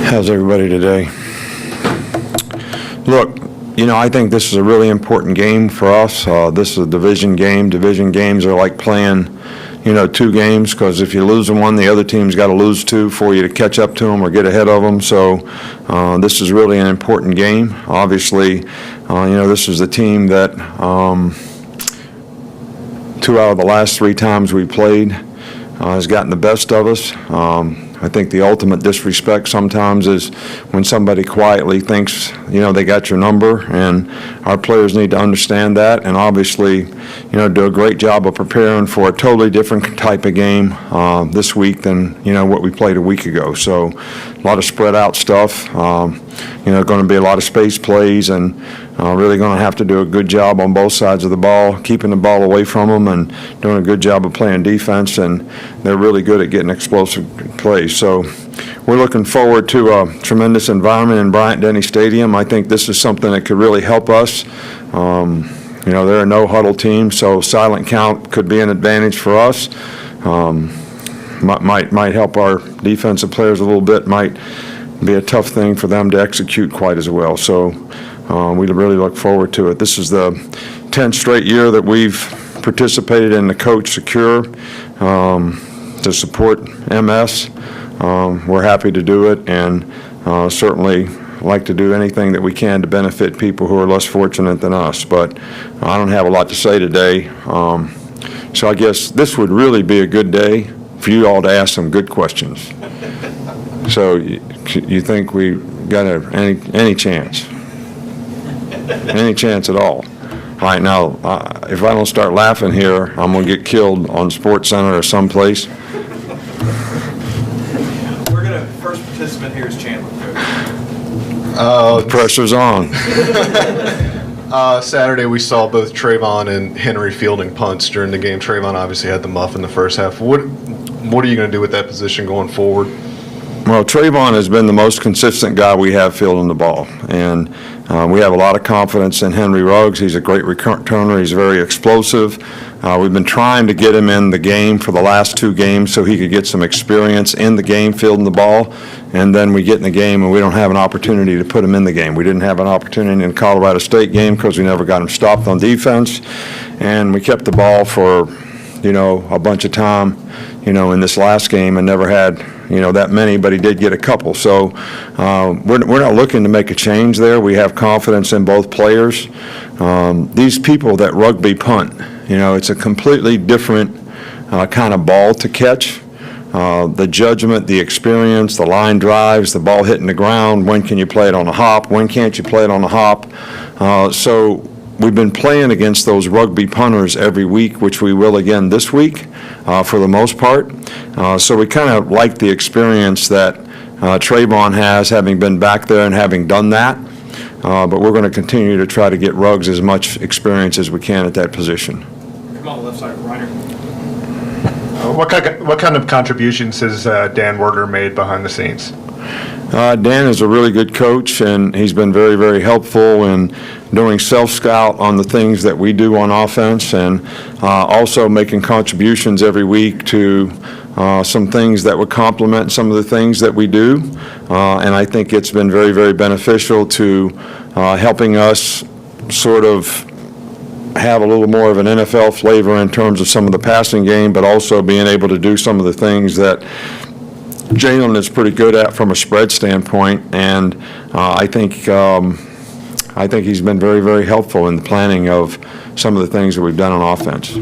How's everybody today? Look, I think this is a really important game for us. This is a division game. Division games are like playing, two games, because if you lose one, the other team's got to lose two for you to catch up to them or get ahead of them. So this is really an important game. Obviously, this is the team that 2 out of the last 3 times we played has gotten the best of us. I think the ultimate disrespect sometimes is when somebody quietly thinks, they got your number, and our players need to understand that and obviously, do a great job of preparing for a totally different type of game this week than, what we played a week ago. So a lot of spread out stuff, going to be a lot of space plays, and really going to have to do a good job on both sides of the ball, keeping the ball away from them and doing a good job of playing defense, and they're really good at getting explosive plays. So we're looking forward to a tremendous environment in Bryant-Denny Stadium. I think this is something that could really help us. They're a no-huddle team, so silent count could be an advantage for us. Might help our defensive players a little bit, might be a tough thing for them to execute quite as well. So we really look forward to it. This is the 10th straight year that we've participated in the Coach Secure to support MS. We're happy to do it, and certainly like to do anything that we can to benefit people who are less fortunate than us. But I don't have a lot to say today. So I guess this would really be a good day for you all to ask some good questions. So you think we got any chance? Any chance at all? All right, now, if I don't start laughing here, I'm going to get killed on Sports Center or someplace. First participant here is Chandler. The pressure's on. Saturday we saw both Trayvon and Henry fielding punts during the game. Trayvon obviously had the muff in the first half. What are you going to do with that position going forward? Well, Trayvon has been the most consistent guy we have fielding the ball, and we have a lot of confidence in Henry Ruggs. He's a great returner. He's very explosive. We've been trying to get him in the game for the last 2 games so he could get some experience in the game fielding the ball, and then we get in the game and we don't have an opportunity to put him in the game. We didn't have an opportunity in the Colorado State game because we never got him stopped on defense, and we kept the ball for, a bunch of time, in this last game and never had, that many, but he did get a couple. So we're not looking to make a change there. We have confidence in both players. These people that rugby punt, it's a completely different kind of ball to catch. The judgment, the experience, the line drives, the ball hitting the ground, when can you play it on a hop, when can't you play it on a hop. So we've been playing against those rugby punters every week, which we will again this week for the most part. So we kind of like the experience that Trayvon has, having been back there and having done that. But we're going to continue to try to get Ruggs as much experience as we can at that position. Come on, left side, Reiner. What kind of contributions has Dan Werder made behind the scenes? Dan is a really good coach, and he's been very, very helpful in doing self-scout on the things that we do on offense, and also making contributions every week to some things that would complement some of the things that we do. And I think it's been very, very beneficial to helping us sort of have a little more of an NFL flavor in terms of some of the passing game, but also being able to do some of the things that Jalen is pretty good at from a spread standpoint, and I think he's been very, very helpful in the planning of some of the things that we've done on offense.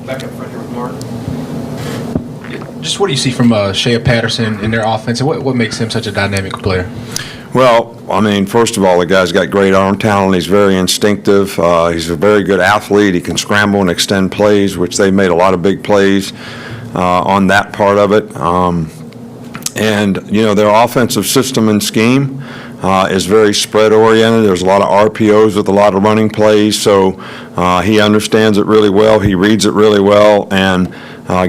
Back up front here with Mark. Just what do you see from Shea Patterson in their offense, and what makes him such a dynamic player? Well, I mean, first of all, the guy's got great arm talent. He's very instinctive. He's a very good athlete. He can scramble and extend plays, which they made a lot of big plays on that part of it. And, their offensive system and scheme is very spread-oriented. There's a lot of RPOs with a lot of running plays, so he understands it really well. He reads it really well and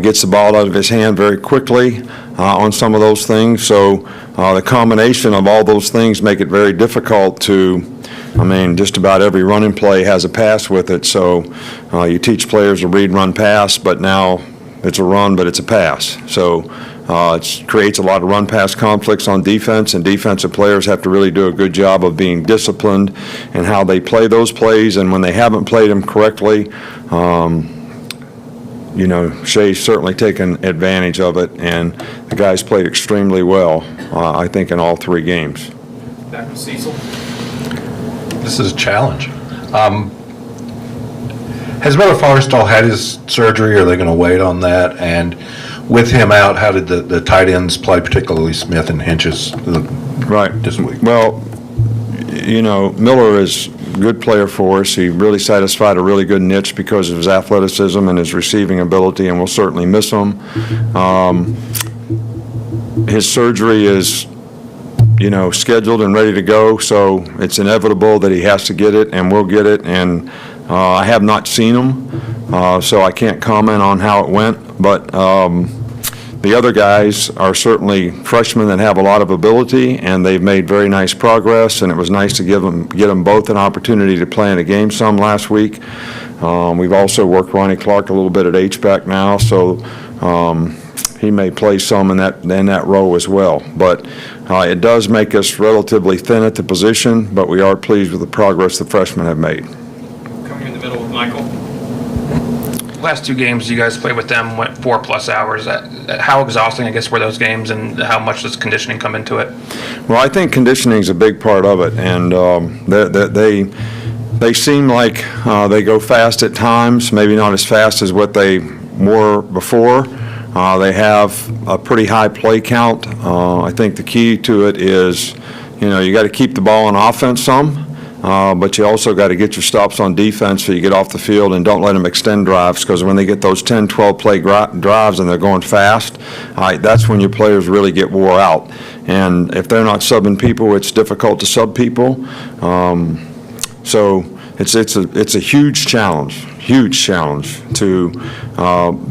gets the ball out of his hand very quickly on some of those things. So the combination of all those things make it very difficult to, just about every running play has a pass with it. So you teach players to read, run, pass, but now it's a run, but it's a pass. So It creates a lot of run-pass conflicts on defense, and defensive players have to really do a good job of being disciplined in how they play those plays, and when they haven't played them correctly, Shea's certainly taken advantage of it, and the guys played extremely well, I think, in all 3 games. Back with Cecil. This is a challenge. Has Miller Forrestal had his surgery? Are they going to wait on that? And with him out, how did the tight ends play, particularly Smith and Hinches, Right. this week? Well, Miller is a good player for us. He really satisfied a really good niche because of his athleticism and his receiving ability, and we'll certainly miss him. His surgery is, scheduled and ready to go, so it's inevitable that he has to get it, and we'll get it. And I have not seen him, so I can't comment on how it went. But the other guys are certainly freshmen that have a lot of ability, and they've made very nice progress, and it was nice to get them both an opportunity to play in a game some last week. We've also worked Ronnie Clark a little bit at H-back now, so he may play some in that role as well. But it does make us relatively thin at the position, but we are pleased with the progress the freshmen have made. Coming in the middle with Michael. Last 2 games you guys played with them went 4+ hours. How exhausting, I guess, were those games, and how much does conditioning come into it? Well, I think conditioning is a big part of it, and they seem like they go fast at times, maybe not as fast as what they were before. They have a pretty high play count. I think the key to it is, you got to keep the ball on offense some, but you also got to get your stops on defense so you get off the field and don't let them extend drives, because when they get those 10, 12 play drives and they're going fast, that's when your players really get wore out. And if they're not subbing people, it's difficult to sub people. So it's a huge challenge to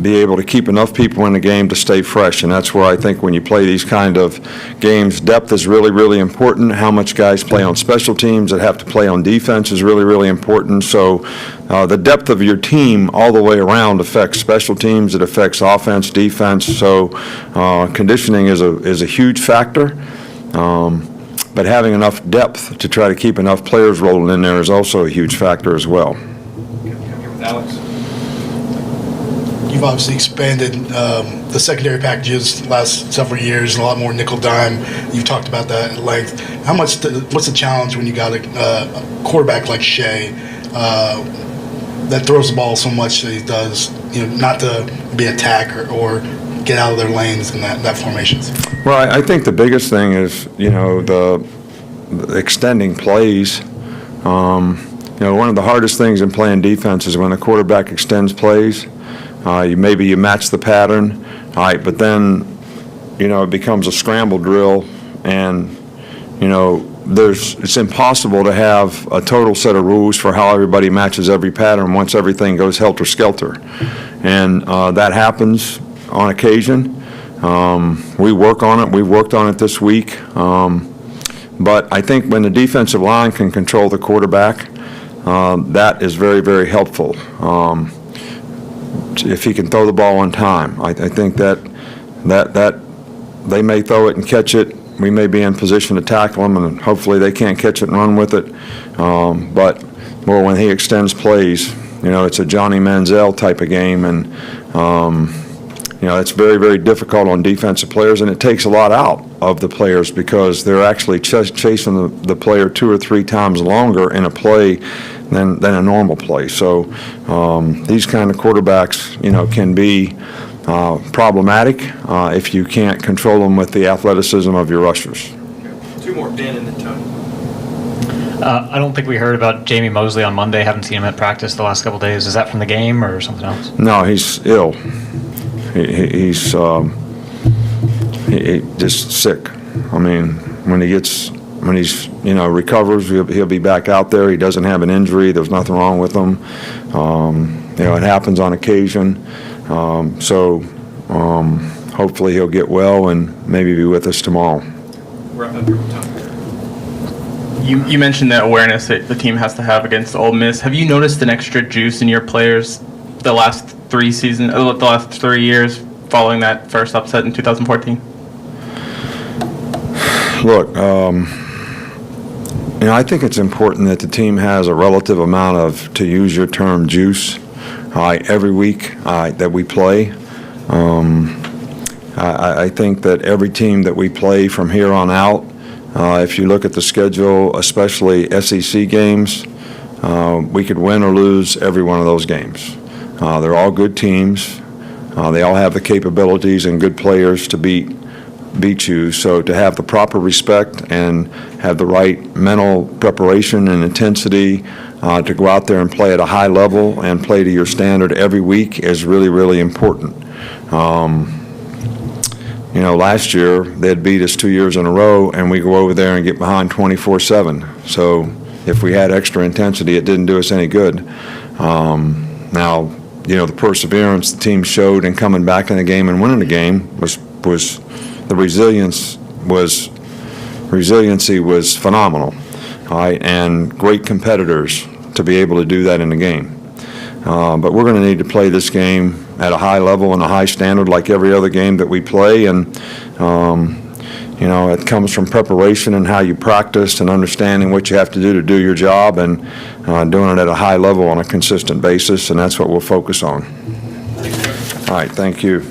be able to keep enough people in the game to stay fresh. And that's where I think when you play these kind of games, depth is really, really important. How much guys play on special teams that have to play on defense is really, really important. So the depth of your team all the way around affects special teams. It affects offense, defense. So conditioning is a huge factor. But having enough depth to try to keep enough players rolling in there is also a huge factor as well. Here with Alex. You've obviously expanded the secondary packages the last several years, a lot more nickel dime. You've talked about that at length. What's the challenge when you got a quarterback like Shea that throws the ball so much that he does, not to be attacked or get out of their lanes in that formations? Well, I think the biggest thing is, the extending plays. One of the hardest things in playing defense is when the quarterback extends plays. Maybe you match the pattern, but then, it becomes a scramble drill, and, it's impossible to have a total set of rules for how everybody matches every pattern once everything goes helter-skelter. And that happens on occasion. We work on it. We've worked on it this week. But I think when the defensive line can control the quarterback, that is very, very helpful. If he can throw the ball on time, I think that they may throw it and catch it. We may be in position to tackle them, and hopefully they can't catch it and run with it. But when he extends plays, it's a Johnny Manziel type of game, and it's very, very difficult on defensive players, and it takes a lot out of the players because they're actually chasing the player 2 or 3 times longer in a play than a normal play. So these kind of quarterbacks, can be problematic if you can't control them with the athleticism of your rushers. 2 more, Ben and then Tony. I don't think we heard about Jamie Mosley on Monday. Haven't seen him at practice the last couple of days. Is that from the game or something else? No, he's ill. He's just sick. I mean, when he's recovers, he'll be back out there. He doesn't have an injury. There's nothing wrong with him. It happens on occasion. So hopefully he'll get well and maybe be with us tomorrow. Wrap up here with Tony. You mentioned the awareness that the team has to have against Ole Miss. Have you noticed an extra juice in your players the last 3 years following that first upset in 2014? Look, I think it's important that the team has a relative amount of, to use your term, juice, every week that we play. I think that every team that we play from here on out, if you look at the schedule, especially SEC games, we could win or lose every one of those games. They're all good teams. They all have the capabilities and good players to beat you. So to have the proper respect and have the right mental preparation and intensity to go out there and play at a high level and play to your standard every week is really, really important. Last year, they'd beat us 2 years in a row, and we go over there and get behind 24-7. So if we had extra intensity, it didn't do us any good. Now, the perseverance the team showed in coming back in the game and winning the game was the resiliency was phenomenal, all right, and great competitors to be able to do that in the game. But we're going to need to play this game at a high level and a high standard like every other game that we play, and it comes from preparation and how you practice and understanding what you have to do your job, and doing it at a high level on a consistent basis, and that's what we'll focus on. All right, thank you.